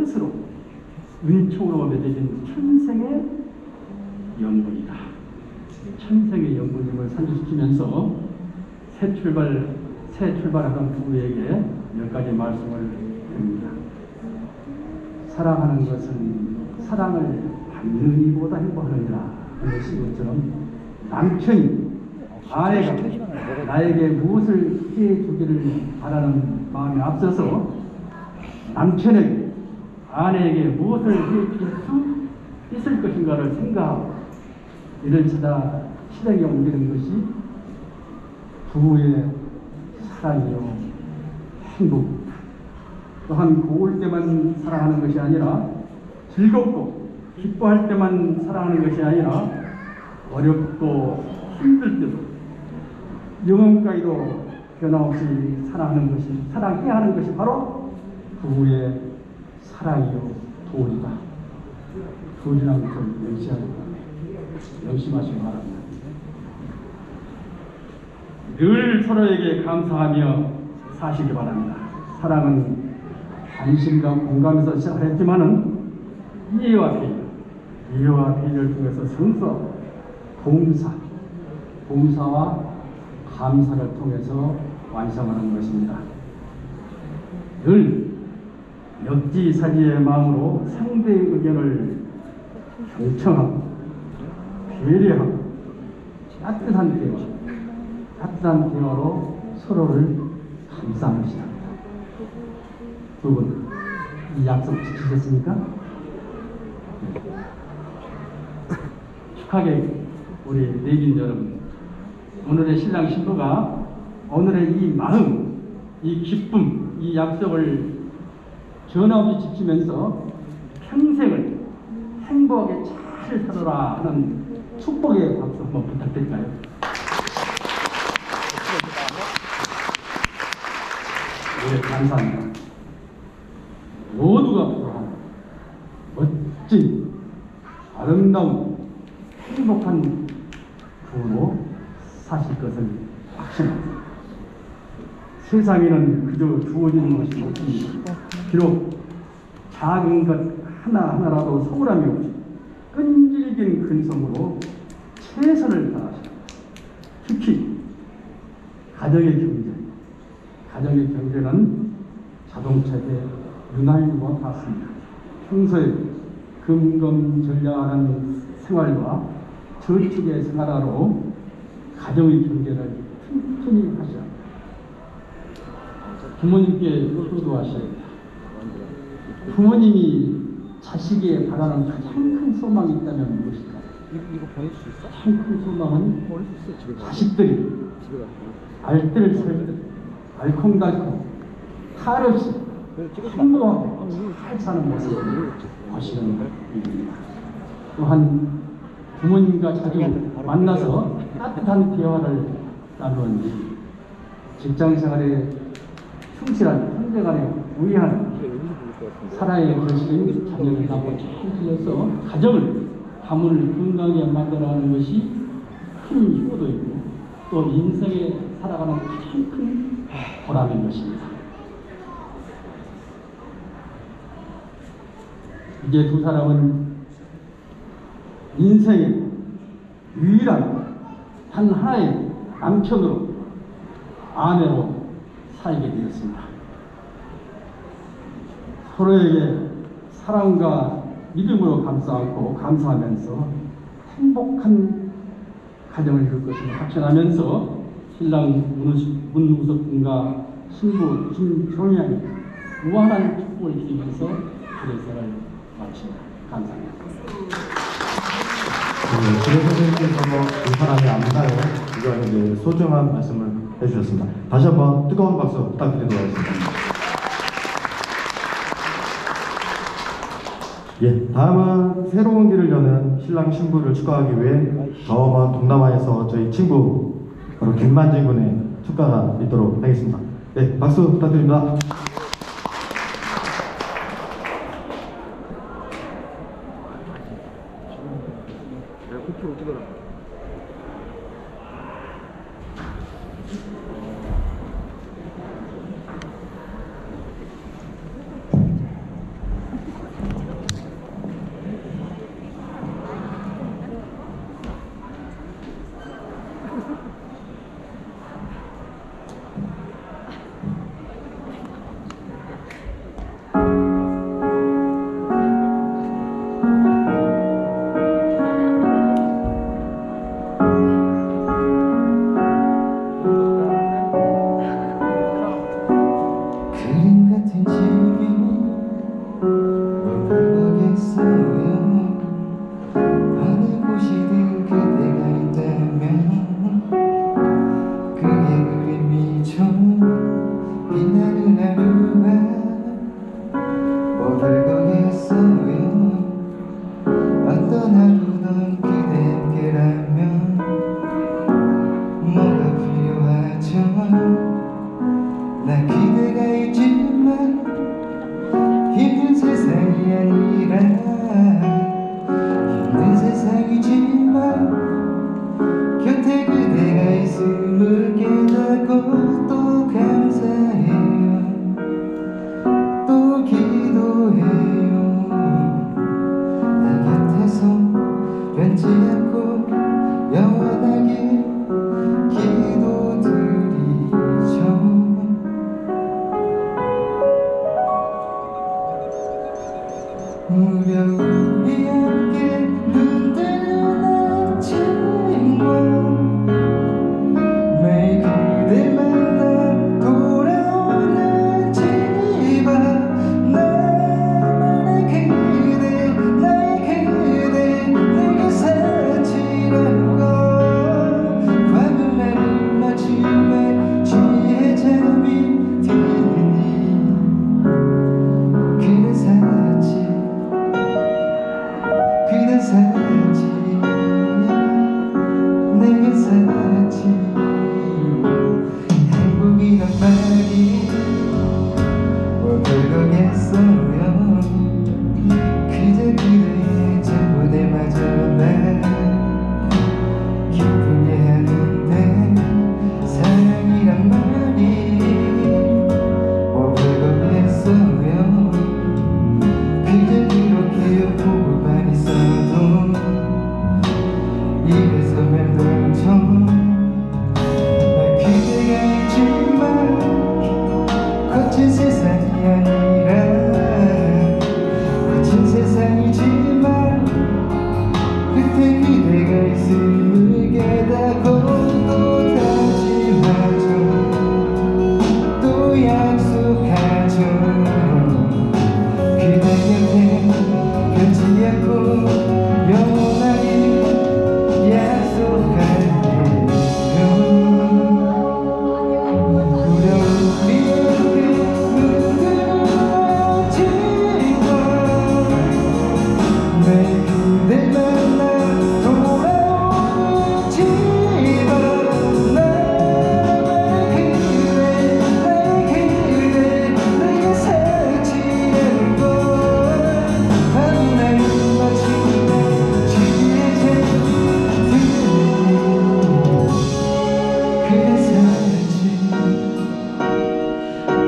뜻으로 은총으로 맺어진 천생의 연분이다. 천생의 연분임을 상기시키면서 새 출발하던 부부에게 몇 가지 말씀을 드립니다. 사랑하는 것은 사랑을 받는 이보다 행복하느니라 하는 것처럼 남편이 아내가 나에게 무엇을 해주기를 바라는 마음에 앞서서 남편에게 아내에게 무엇을 해줄 수 있을 것인가를 생각하고 이를 찾아 실행에 옮기는 것이 부부의 사랑이요 행복. 또한 고울 때만 사랑하는 것이 아니라 즐겁고 기뻐할 때만 사랑하는 것이 아니라 어렵고 힘들 때도 영혼까지도 변함없이 사랑하는 것이, 사랑해야 하는 것이 바로 부부의 사랑이요 도리다. 도리라는 것을 명심하시기 바랍니다. 늘 서로에게 감사하며 사시기 바랍니다. 사랑은 관심과 공감에서 시작했지만은 이해와 배려를 통해서 성서, 봉사와 감사를 통해서 완성하는 것입니다. 늘 역지사지의 마음으로 상대의 의견을 경청하고 배려하고 따뜻한 대화로 서로를 감싸는 것이다. 두 분, 이 약속 지키셨습니까? 축하게 우리 내빈 여러분, 오늘의 신랑 신부가 오늘의 이 마음, 이 기쁨, 이 약속을 변함없이 지키면서 평생을 행복하게 잘 살아라 하는 축복의 박수 한번 부탁드릴까요? 네, 감사합니다. 모두가 바라는 멋진, 아름다운, 행복한 부부로 사실 것을 확신합니다. 세상에는 그저 주어지는 것이 없습니다. 비록 작은 것 하나하나라도 서운함이 없이 끈질긴 근성으로 최선을 다하시고 특히 가정의 경제는 자동차의 윤활유와 같습니다. 평소에 금검전략하는 생활과 저축의 생활화로 가정의 경제를 튼튼히 하셔야 합니다. 부모님께 효도하셔야 합니다. 부모님이 자식에 바라는 가장 큰 소망이 있다면 무엇일까요? 이거 보낼 수 있어? 가장 큰 소망은 보낼 수 있어, 집에 가서. 자식들이 집에 가서. 알뜰살뜰 알콩달콩 탈 없이 행복하게 잘 사는 모습을 보시는 일입니다. 또한 부모님과 자주 만나서 따뜻한 대화를 나누는 일, 직장생활에 충실한 형제간에 우애하는 사랑의 결실인 자녀를 낳고 잘 가정을 가문을 건강하게 만들어가는 것이 큰 효도이고 또 인생에 살아가는 가장 큰 보람인 것입니다. 이제 두 사람은 인생의 유일한 단 하나의 남편으로 아내로 살게 되었습니다. 서로에게 사랑과 믿음으로 감싸고 감사하면서 행복한 가정을 이룰 것을 확신하면서 신랑 문우석 군과 신부 김종양이 무한한 축복을 드리면서 주례사를 마칩니다. 감사합니다. 네, 주례 선생님께서 두 사람이 아름다요 이런 이제 소중한 말씀을 해주셨습니다. 다시 한번 뜨거운 박수 부탁드리도록 하겠습니다. 예, 다음은 새로운 길을 여는 신랑 신부를 축하하기 위해 저 먼 동남아에서 저희 친구 바로 김만진 군의 축가가 있도록 하겠습니다. 네, 박수 부탁드립니다. 변하지 않고 영원하게 기도드리죠. 무려 우리 함께 눈뜨는 아침과 매일 그댈 만나 돌아오는 집안 나만의 그대 나의 그대 내게 사치라는 걸 화분하는 아침에 취해 잠이 드니 그대 사치 그대 사치 내게 사치 행복이란 말이 뭘 별거겠어요. 그저 그대의 전부대마저 날 기쁘게 하는데 사랑이란 말이 뭘 별거겠어요. 그저 그렇게 보고만 있어도 입에서 맴돌죠. 날 그대가 있지만 거친 세상이 아니라 거친 세상이지만 끝에 그대가 있음을 깨닫고 또 다짐하죠. 또 약속하죠. 그대 곁에 변치 않고 영원하게 약속할게요. 무려 우리에게 눈뜨는 아침과 매일 그댈 만나 돌아오는 집안 나만의 그대 나의 그대 내게 사치라는 걸 화분하는 아침에 취해 잠드니 그대 사치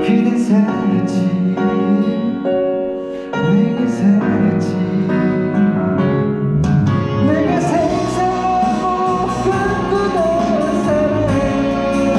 그대 사치